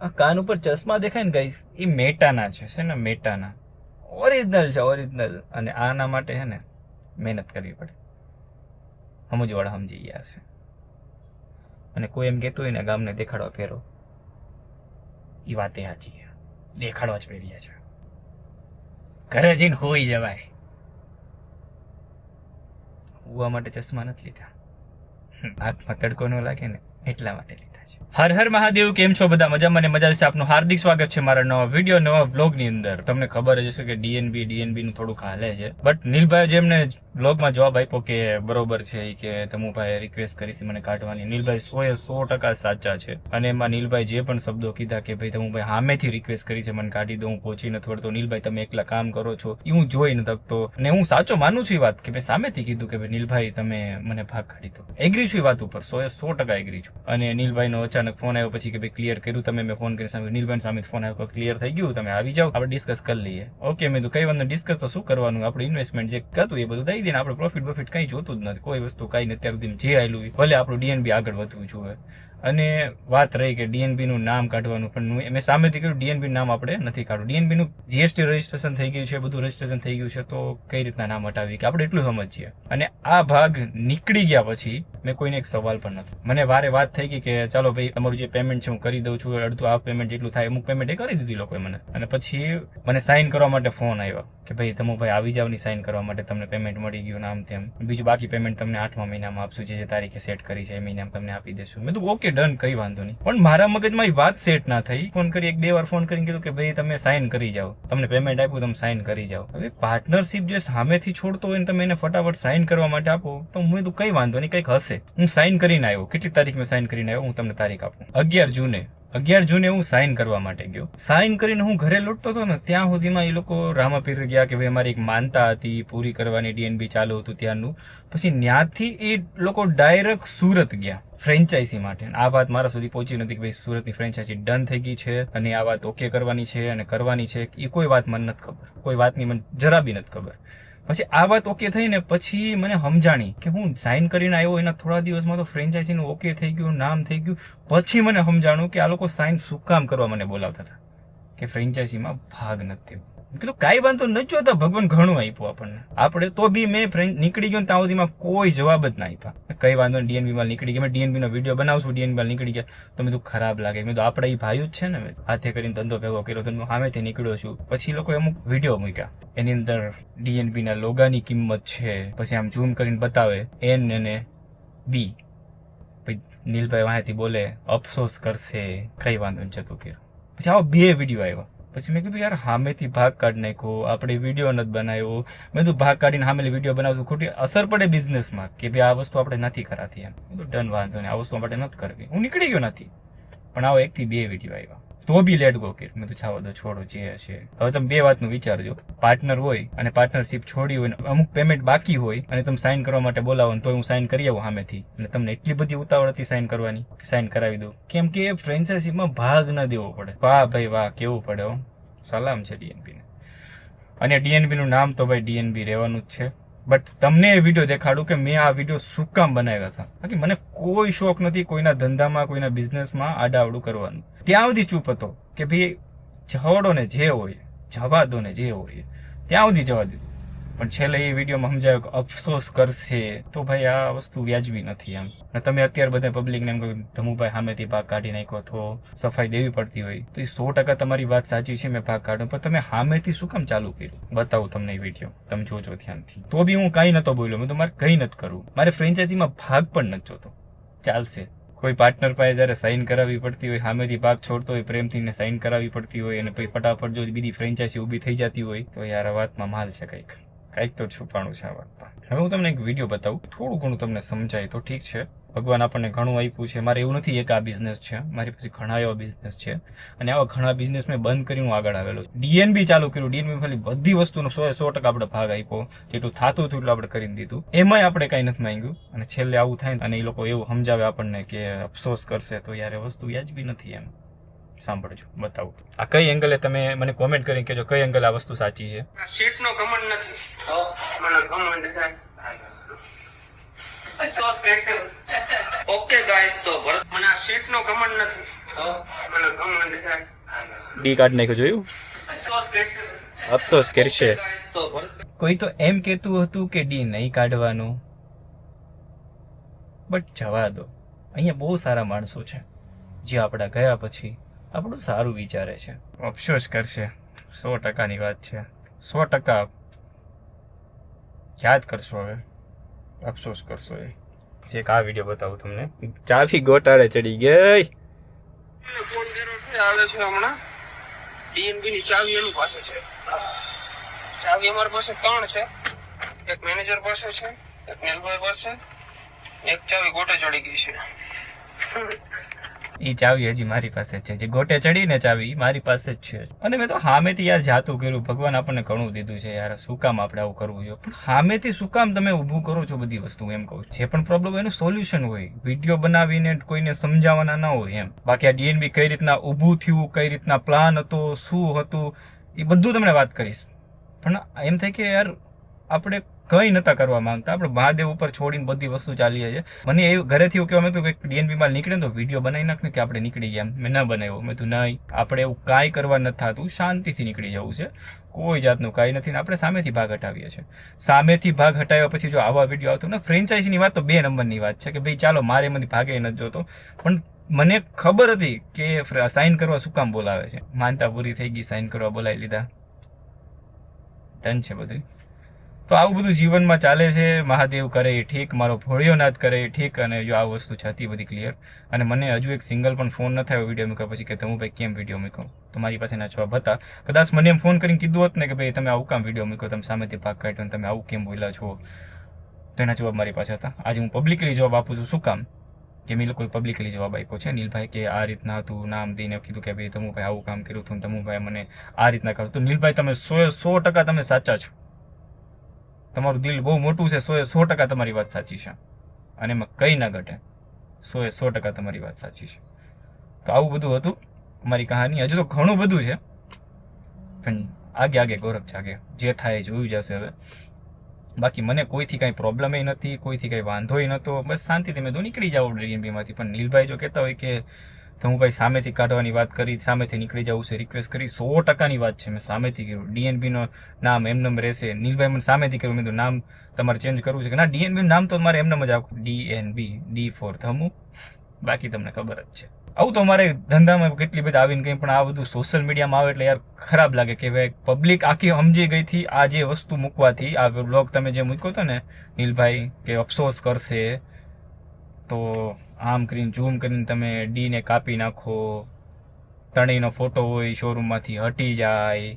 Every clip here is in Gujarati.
આ કાન ઉપર ચશ્મા દેખાય ને ગાઈસ, એ મેટાના છે ને મેટાના ઓરિજિનલ છે, ઓરિજિનલ. અને આના માટે છે ને મહેનત કરવી પડે, સમજવાળા સમજી ગયા છે. અને કોઈ એમ કહેતું હોય ને ગામને દેખાડવા પહેરો, એ વાતે સાચી છે, દેખાડવા જ પહેર્યા છે. ઘરે જઈને હોઈ જવાય, હોવા માટે ચશ્મા નથી લીધા, આંખમાં તડકો ન લાગે ને એટલા માટે લીધા છે. હર હર મહાદેવ. કેમ છો બધા? મજામાં ને મજા છે. આપનું હાર્દિક સ્વાગત છે મારા નવા વિડીયો, નવા વ્લોગ ની અંદર. તમને ખબર જ હશે કે ડીએનબી નું થોડુંક હાલે છે, બટ નીલભાઈ જેમને વ્લોગમાં જવાબ આપ્યો કે બરોબર છે, કે તમુભાઈ રિક્વેસ્ટ કરી મને કાઢવાની, નીલભાઈ 100% સાચા છે. અને એમાં નીલભાઈ જે પણ શબ્દો કીધા કે ભાઈ તમુભાઈ સામેથી રિક્વેસ્ટ કરી છે મને કાઢી દો, હું પહોંચી નથી વળતો, નીલભાઈ તમે એકલા કામ કરો છો, એ હું જોઈ નથી શકતો. અને હું સાચો માનું છું એ વાત કે ભાઈ સામેથી કીધું કે ભાઈ નીલભાઈ તમે મને ભાગ કાઢી દો. એગ્રી છું એ વાત ઉપર, 100% એગ્રી છું. અને નીલભાઈ નો અચાનક ફોન આવ્યો પછી કે ભાઈ ક્લિયર કર્યું તમે, મેં ફોન કરી સામે નીલભાઈ સામે ફોન આવ્યો, ક્લિયર થઈ ગયું, તમે આવી જાઓ, આપણે ડિસ્કસ કરી લઈએ. ઓકે, મેં તો કઈ વાંધો, ડિસ્કસ તો શું કરવાનું, આપણે ઇન્વેસ્ટમેન્ટ જે હતું એ બધું દઈ દઈએ, આપણે પ્રોફિટ કઈ જોતું જ નથી, કોઈ વસ્તુ કઈ નથી. અત્યાર સુધી જે આવેલું ભલે આપણું ડીએનબી આગળ વધવું જોઈએ. અને વાત રહી કે ડીએનબી નું નામ કાઢવાનું, પણ મેં સામેથી કહ્યું ડીએનબી નામ આપણે નથી કાઢવું. ડીએનબી નું જીએસટી રજીસ્ટ્રેશન થઈ ગયું છે, બધું રજીસ્ટ્રેશન થઈ ગયું છે, તો કઈ રીતના નામ હટાવી, કે આપણે એટલું સમજીએ. અને આ ભાગ નીકળી ગયા પછી મેં કોઈને એક સવાલ પણ નથી, મને વારે વાત થઈ ગઈ કે ચાલો ભાઈ તમારું જે પેમેન્ટ છે હું કરી દઉં છું, અડધું આ પેમેન્ટ જેટલું થાય અમુક પેમેન્ટ એ કરી દીધી લોકોએ મને. અને પછી મને સાઇન કરવા માટે ફોન આવ્યો કે ભાઈ તમે ભાઈ આવી જાવ ની સાઇન કરવા માટે, તમને પેમેન્ટ મળી ગયું નામ તેમ, બીજું બાકી પેમેન્ટ તમને 8મા મહિનામાં આપશું, જે તારીખે સેટ કરી છે એ મહિનામાં તમને આપી દેશું. મેં તો ઓકે ડન, કઈ વાંધો નહીં. પણ મારા મગજમાં એ વાત સેટ ના થઈ. ફોન કરી 1-2 વાર ફોન કરીને કીધું કે ભાઈ તમે સાઇન કરી જાઓ, તમને પેમેન્ટ આપ્યું તમે સાઇન કરી જાઓ. હવે પાર્ટનરશિપ જે સામેથી છોડતો હોય ને તમે એને ફટાફટ સાઇન કરવા માટે આપો, તો મેં તો કઈ વાંધો નહીં, કંઈક હશે. હું સાઇન કરીને આવ્યો, કેટલી તારીખ મેં સાઇન કરીને આવ્યો, હું તમને તારીખ આપું. 11 જૂને હું સાઇન કરવા માટે ગયો. સાઇન કરીને હું ઘરે લૂંટતો હતો ને ત્યાં સુધીમાં એ લોકો રામાપીર ગયા કે ભાઈ અમારી એક માનતા હતી પૂરી કરવાની, ડીએનબી ચાલુ હતું ત્યાંનું. પછી ત્યાંથી એ લોકો ડાયરેક્ટ સુરત ગયા ફ્રેન્ચાઇઝી માટે. આ વાત મારા સુધી પહોંચી નથી કે ભાઈ સુરતની ફ્રેન્ચાઇઝી ડન થઈ ગઈ છે અને આ વાત ઓકે કરવાની છે અને કરવાની છે, એ કોઈ વાત મને નથી ખબર, કોઈ વાતની મને જરા બી નથી ખબર. પછી આ વાત ઓકે થઈ ને પછી મને સમજાણી કે હું સાઇન કરીને આવ્યો એના થોડા દિવસમાં તો ફ્રેન્ચાઇઝીનું ઓકે થઈ ગયું, નામ થઈ ગયું. પછી મને સમજાણું કે આ લોકો સાઇન શું કામ કરવા મને બોલાવતા હતા, કે ફ્રેન્ચાઇઝીમાં ભાગ નથી. કીધું કાંઈ વાંધો નથી, જોતા ભગવાન ઘણું આપ્યું આપણને, આપણે તો બી મેં નીકળી ગયો ને ત્યાં સુધીમાં કોઈ જવાબ જ ના આપ્યા. કઈ વાંધો નહીં, ડીએનબી માં નીકળી ગયા, મેં ડીએનબી નો વિડીયો બનાવશું, ડીએનબી માં નીકળી ગયા તો મેં તો ખરાબ લાગે. મેં તો આપણે એ ભાઈ જ છે ને, હાથે કરીને ધંધો ભેગો કર્યો તો હું સામેથી નીકળ્યો છું. પછી લોકો અમુક વિડીયો મૂક્યા, એની અંદર ડીએનબી ના લોગાની કિંમત છે, પછી આમ ઝૂમ કરીને બતાવે N અને B. પછી નીલભાઈ વાંહેથી બોલે અફસોસ કરશે, કઈ વાંધો નહીં જતું કર્યું. પછી આવા 2 વિડીયો આવ્યા. પછી મેં કીધું યાર સામેથી ભાગ કાઢી નાખ્યો, આપણે વિડીયો નથી બનાવ્યો. મેં કીધું ભાગ કાઢીને સામેથી વિડીયો બનાવશું, ખોટી અસર પડે બિઝનેસમાં કે ભાઈ આ વસ્તુ આપણે નથી કરાતી. એમ કીધું ડન, વાંધો નહીં, આ વસ્તુ આપણે નથી કરવી. હું નીકળી ગયો નથી, પણ આવો 1 થી 2 વિડીયો આવ્યા તો બી લેટ ગો કર્યું. મેં તો છાવો દો, છોડો જે હશે. હવે તમે 2 વાતનું વિચારજો, પાર્ટનર હોય અને પાર્ટનરશિપ છોડી હોય, અમુક પેમેન્ટ બાકી હોય અને તમે સાઇન કરવા માટે બોલાવો ને તો હું સાઇન કરી આવું સામેથી, અને તમને એટલી બધી ઉતાવળ હતી સાઇન કરવાની કે સાઇન કરાવી દઉં, કેમ કે ફ્રેન્ચાઇઝીમાં ભાગ ન દેવો પડે. વાહ ભાઈ વાહ, કેવું પડે, સલામ છે ડીએનબી ને. અને ડીએનબી નું નામ તો ભાઈ ડીએનબી રહેવાનું જ છે. બટ તમને એ વિડીયો દેખાડું કે મેં આ વિડીયો શું કામ બનાવ્યા હતા. બાકી મને કોઈ શોખ નથી કોઈના ધંધામાં, કોઈના બિઝનેસમાં આડાવડું કરવાનું. ત્યાં સુધી ચૂપ હતો કે ભાઈ જવાડો ને જે હોય, જવા દો ને જે હોય, ત્યાં સુધી જવા દીધું. પણ છેલ્લે એ વિડીયોમાં સમજાયો કે અફસોસ કરશે, તો ભાઈ આ વસ્તુ વ્યાજબી નથી એમ. અને તમે અત્યારે બધા પબ્લિકને એમ કહ્યું ધમુભાઈ સામેથી ભાગ કાઢી નાખ્યો, તો સફાઈ દેવી પડતી હોય તો એ 100% તમારી વાત સાચી છે, મેં ભાગ કાઢ્યો, પણ તમે સામેથી શું કામ ચાલુ કર્યું? બતાવું તમને એ વિડીયો, તમે જોજો ધ્યાનથી. તો બી હું કઈ નતો બોલ્યો, મેં તો મારે કઈ નથી કરવું, મારે ફ્રેન્ચાઇઝીમાં ભાગ પણ નથી જોતો, ચાલશે. કોઈ પાર્ટનર પાસે જયારે સાઇન કરાવવી પડતી હોય, સામેથી ભાગ છોડતો હોય, પ્રેમથી ને સાઇન કરાવવી પડતી હોય, અને પછી ફટાફટ જો બીજી ફ્રેન્ચાઇઝી ઉભી થઈ જતી હોય, તો યાર આ વાતમાં માલ છે, કંઈક તો છુપાણું છે આ વાતમાં. હવે હું તમને એક વિડીયો બતાવું, થોડું ઘણું તમને સમજાય તો ઠીક છે. ભગવાન આપણને ઘણું આપ્યું છે. મારે એવું નથી એક આ બિઝનેસ છે, મારી પાસે ઘણા એવા બિઝનેસ છે, અને આવા ઘણા બિઝનેસ મેં બંધ કરીને હું આગળ આવેલો છું. ડીએનબી ચાલુ કર્યું, ડીએનબી ખાલી બધી વસ્તુનો 100% આપણે ભાગ આપ્યો, જેટલું થતું હતું એટલું આપણે કરીને દીધું, એમાંય આપણે કઈ નથી માંગ્યું. અને છેલ્લે આવું થાય અને એ લોકો એવું સમજાવે આપણને કે અફસોસ કરશે, તો યાર એ વસ્તુ વ્યાજબી નથી એમ. સાંભળજો, બતાવું આ કઈ એંગલે, તમે મને કોમેન્ટ કરીને કહેજો કઈ એંગલ આ વસ્તુ સાચી છે. શેઠ નો ઘમંડ નથી, મને ઘમંડ થાય. ઓકે ગાઈસ, તો ભરત મને આ શેઠ નો ઘમંડ નથી, તો મને ઘમંડ થાય. ડી કાર્ડ નાખ્યું જોયું? અફસોસ કરશે. અફસોસ કરશે. તો ભરત કોઈ તો એમ કહેતું હતું કે ડી નહીં કાઢવાનું, બટ જવા દો. અહીંયા બહુ સારા માણસો છે જે આપણા ગયા પછી આપણું સારું વિચારે છે. અફસોસ કરશે, 100%ની વાત છે. 100% યાદ કરશો. હવે અફસોસ કરશો. એ એક આ વિડીયો બતાવું તમને. ચાવી ગોટાળે ચડી ગઈ. ફોન કર્યો છે, આવે છે હમણાં. ડીએનબી ની ચાવી એની પાસે છે. ચાવી અમારી પાસે 3 છે. એક મેનેજર પાસે છે, એક નીલભાઈ પાસે, એક ચાવી ગોટે ચડી ગઈ છે. એ ચાવી હજી મારી પાસે જ છે. જે ગોટે ચડીને ચાવી મારી પાસે જ છે. અને મેં તો સામેથી યાર જાતું કર્યું. ભગવાન આપણને ઘણું દીધું છે યાર. શું કામ આપણે આવું કરવું જોઈએ? પણ સામેથી શું કામ તમે ઊભું કરો છો બધી વસ્તુ? એમ કહું. જે પણ પ્રોબ્લેમ હોય એનું સોલ્યુશન હોય. વિડીયો બનાવીને કોઈને સમજાવવાના ના હોય એમ. બાકી આ ડીએનબી કઈ રીતના ઊભું થયું, કઈ રીતના પ્લાન હતો, શું હતું, એ બધું તમને વાત કરીશ. પણ એમ થાય કે યાર આપણે કંઈ નતા કરવા માંગતા. આપણે મહાદેવ ઉપર છોડીને બધી વસ્તુ ચાલીએ છે. મને એવું ઘરેથી એવું કહેવામાં હતું કે ડીએનબી માં નીકળે તો વિડીયો બનાવી નાખને કે આપણે નીકળી ગયા. મેં ન બનાવ્યો. મેં તું નહીં, આપણે એવું કાંઈ કરવા નથી થતું. શાંતિથી નીકળી જવું છે. કોઈ જાતનું કાંઈ નથી. ને આપણે સામેથી ભાગ હટાવીએ છીએ. સામેથી ભાગ હટાવ્યા પછી જો આવા વિડીયો આવતો ને, ફ્રેન્ચાઇઝીની વાત તો 2 નંબરની વાત છે કે ભાઈ ચાલો મારે એમાંથી ભાગે નથી જોતો. પણ મને ખબર હતી કે સાઇન કરવા શું કામ બોલાવે છે. માનતા પૂરી થઈ ગઈ, સાઇન કરવા બોલાવી લીધા, ડન છે બધું. તો આવું બધું જીવનમાં ચાલે છે. મહાદેવ કરે એ ઠીક, મારો ભોળિયોનાથ કરે એ ઠીક. અને જો આ વસ્તુ છે હતી બધી ક્લિયર. અને મને હજુ એક સિંગલ પણ ફોન ન થયો વિડીયો મૂક્યા પછી કે તમે ભાઈ કેમ વિડીયો મૂકો. તો મારી પાસે ના જવાબ હતા. કદાચ મને એમ ફોન કરીને કીધું હોત ને કે ભાઈ તમે આવું કામ વિડીયો મૂકો, તમે સામેથી ભાગ કાઢ્યો ને તમે આવું કેમ બોલ્યા છો, તો એના જવાબ મારી પાસે હતા. આજે હું પબ્લિકલી જવાબ આપું છું. શું કામ? કે મેં લોકોએ પબ્લિકલી જવાબ આપ્યો છે. નીલભાઈ કે આ રીતના હતું, નામ દઈને કીધું કે ભાઈ તમુભાઈ આવું કામ કર્યું હતું, તમુભાઈ મને આ રીતના કર્યું. તો નીલભાઈ તમે 100% તમે સાચા છો. તમારું દિલ બહુ મોટું છે. 100% તમારી વાત સાચી છે. અને એમાં કંઈ ના ઘટે. 100% તમારી વાત સાચી છે. તો આવું બધું હતું અમારી કહાની. હજુ તો ઘણું બધું છે, પણ આગે આગે ગોરખ જાગે. જે થાય એ જોયું જશે હવે. બાકી મને કોઈથી કાંઈ પ્રોબ્લેમ નથી, કોઈથી કાંઈ વાંધોય નહોતો. બસ શાંતિથી મેં તો નીકળી જાઉં ડીએનબીમાંથી. પણ નીલભાઈ જો કહેતા હોય કે હું ભાઈ સામેથી કાઢવાની વાત કરી, સામેથી નીકળી જવું છે, રિક્વેસ્ટ કરી, 100%ની વાત છે. મેં સામેથી કર્યું. ડીએનબીનો નામ એમનેમ રહેશે. નીલભાઈ મને સામેથી કહ્યું, મેં તો નામ તમારે ચેન્જ કરવું છે કે ના, ડીએનબી નામ તો મારે એમનેમ જ આખું ડીએનબી, ડી ફોર ધમુ. બાકી તમને ખબર જ છે. આવું તો અમારે ધંધામાં કેટલી બધી આવીને કંઈ, પણ આ બધું સોશિયલ મીડિયામાં આવે એટલે યાર ખરાબ લાગે કે ભાઈ પબ્લિક આખી સમજી ગઈ હતી આ જે વસ્તુ મૂકવાથી. આ બ્લોગ તમે જે મૂક્યો હતો ને નીલભાઈ, કે અફસોસ કરશે, તો આમ કરીને ઝૂમ કરીને તમે ડીને કાપી નાખો, ત્રણેયનો ફોટો હોય શોરૂમમાંથી હટી જાય,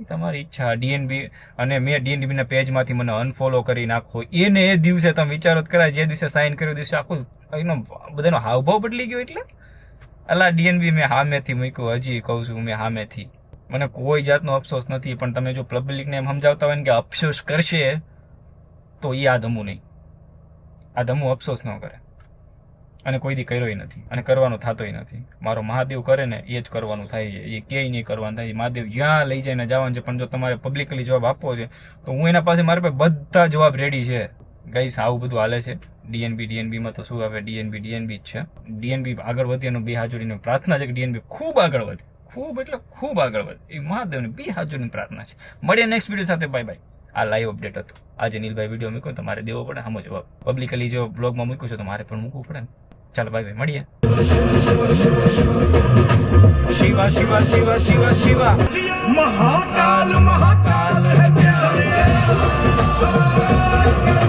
એ તમારી ઈચ્છા. ડીએનબી અને મેં ડીએનબીના પેજમાંથી મને અનફોલો કરી નાખો. એને એ દિવસે તમે વિચારો જ કરાય, જે દિવસે સાઇન કર્યો દિવસે આખું એનો બધાનો હાવભાવ બદલી ગયો. એટલે અલા ડીએનબી મેં સામેથી મૂક્યું. હજી કહું છું મેં સામેથી. મને કોઈ જાતનો અફસોસ નથી. પણ તમે જો પબ્લિકને એમ સમજાવતા હોય ને કે અફસોસ કરશે, તો એ આ ધમું નહીં. આ ધમું અફસોસ ન કરે. અને કોઈ દી કર્યોય નથી અને કરવાનો થતોય નથી. મારો મહાદેવ કરે ને એ જ કરવાનું થાય છે. એ ક્યાંય નહીં કરવાનું થાય. મહાદેવ જ્યાં લઈ જાય ને જવાનું છે. પણ જો તમારે પબ્લિકલી જવાબ આપવો છે તો હું એના પાસે, મારી પાસે બધા જવાબ રેડી છે. ગાઈસ આવું બધું હાલે છે. ડીએનબીમાં તો શું હવે, ડીએનબી જ છે. ડીએનબી આગળ વધે એનું 2 હાથ જોડીને પ્રાર્થના છે કે ડીએનબી ખૂબ આગળ વધે. ખૂબ એટલે ખૂબ આગળ વધે. એ મહાદેવની 2 હાથ જોડીને પ્રાર્થના છે. મળીએ નેક્સ્ટ વિડીયો સાથે. Bye bye. આ લાઈવ અપડેટ હતું. આજે નીલભાઈ વિડીયો મૂક્યો તો મારે દેવો પડે આમ જવાબ. પબ્લિકલી જો બ્લોગમાં મૂક્યું છે તો મારે પણ મૂકવું પડે ને. ચાલો બાય બાય, મળીએ. શિવા શિવા શિવા શિવા શિવા મહાકાલ મહાકાલ.